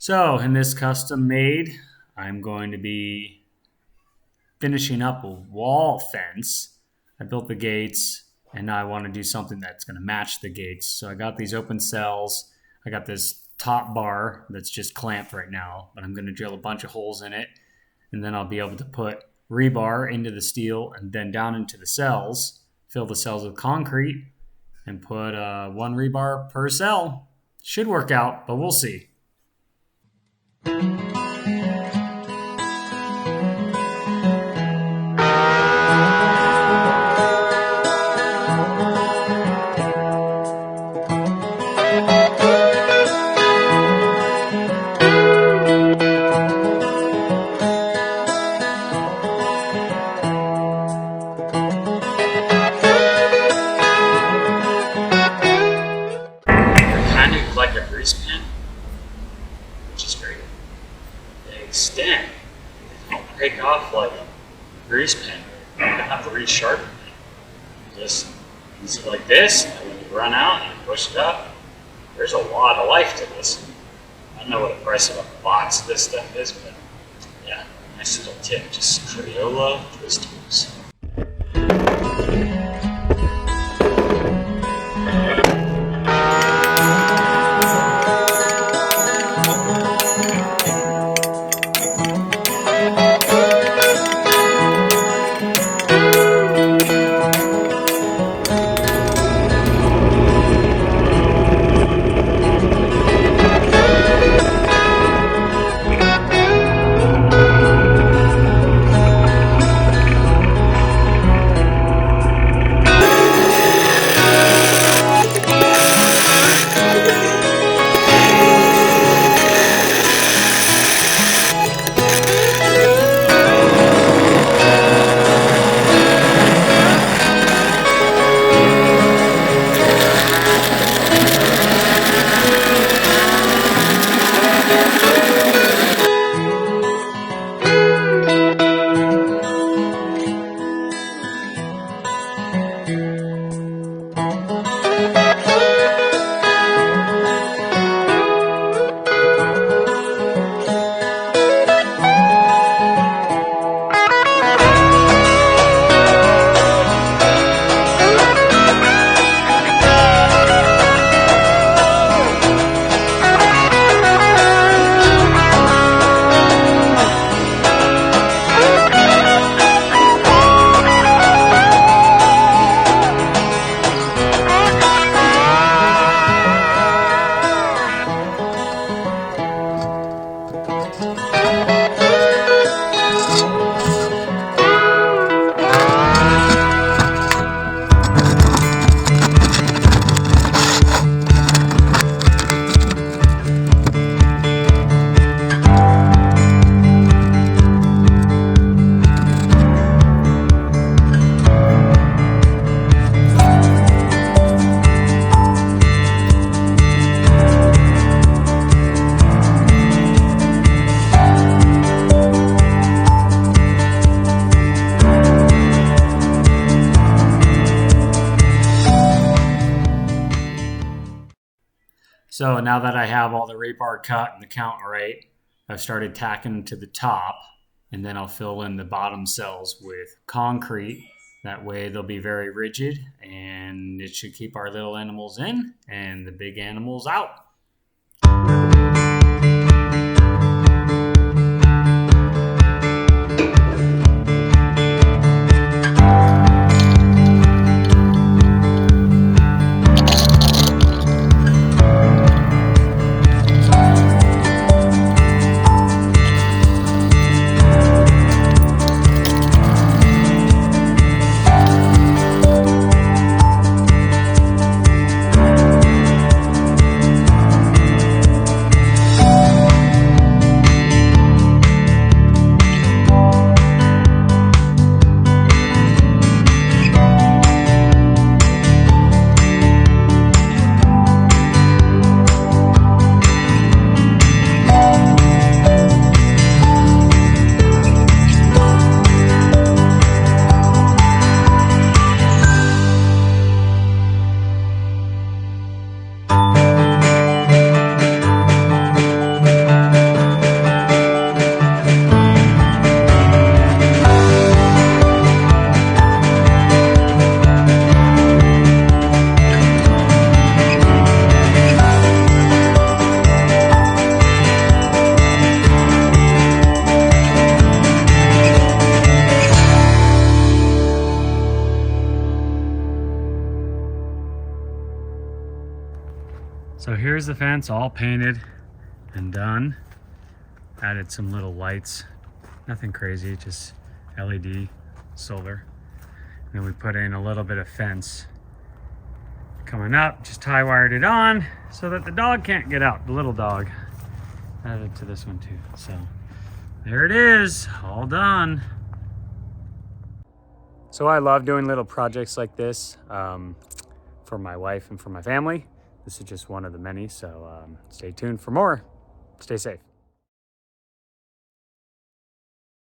So in this custom made, I'm going to be finishing up a wall fence. I built the gates and now I want to do something that's going to match the gates. So I got these open cells. I got this top bar that's just clamped right now, but I'm going to drill a bunch of holes in it and then I'll be able to put rebar into the steel and then down into the cells, fill the cells with concrete and put one rebar per cell. Should work out, but we'll see. Kind of like a grease pen, which is great. They extend. They don't break off like a grease pen. You don't have to resharpen it. You just use it like this, and when you run out and you push it up, there's a lot of life to this. I don't know what the price of a box of this stuff is, but yeah, nice little tip. Just Crayola twist tools. So now that I have all the rebar cut and the count right, I've started tacking to the top, and then I'll fill in the bottom cells with concrete. That way they'll be very rigid, and it should keep our little animals in and the big animals out. here's the fence all painted and done. Added some little lights, nothing crazy, just LED solar. And then we put in a little bit of fence coming up, just tie wired it on so that the dog can't get out, the little dog. Added to this one too. So there it is, all done. So I love doing little projects like this for my wife and for my family. This is just one of the many, so stay tuned for more. Stay safe.